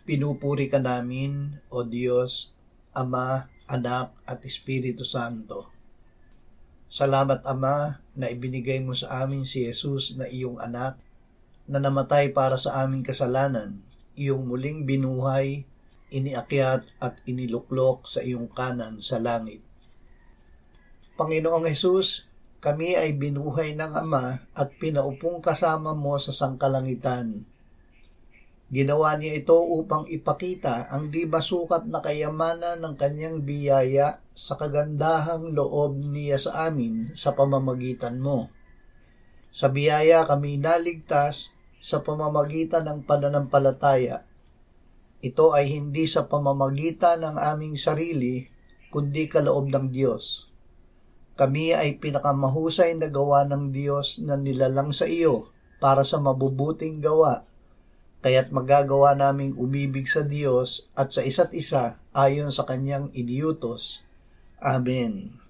Pinupuri ka namin, O Diyos, Ama, Anak at Espiritu Santo. Salamat, Ama, na ibinigay mo sa amin si Jesus na iyong anak, na namatay para sa aming kasalanan, iyong muling binuhay, iniakyat at iniluklok sa iyong kanan sa langit. Panginoong Jesus, kami ay binuhay ng Ama at pinaupong kasama mo sa sangkalangitan. Ginawa niya ito upang ipakita ang di masukat na kayamanan ng kanyang biyaya sa kagandahang loob niya sa amin sa pamamagitan mo. Sa biyaya kami naligtas sa pamamagitan ng pananampalataya. Ito ay hindi sa pamamagitan ng aming sarili, kundi kaloob ng Diyos. Kami ay pinakamahusay na gawa ng Diyos na nilalang sa iyo para sa mabubuting gawa, kaya't magagawa naming umibig sa Diyos at sa isa't isa ayon sa kanyang iniutos. Amen.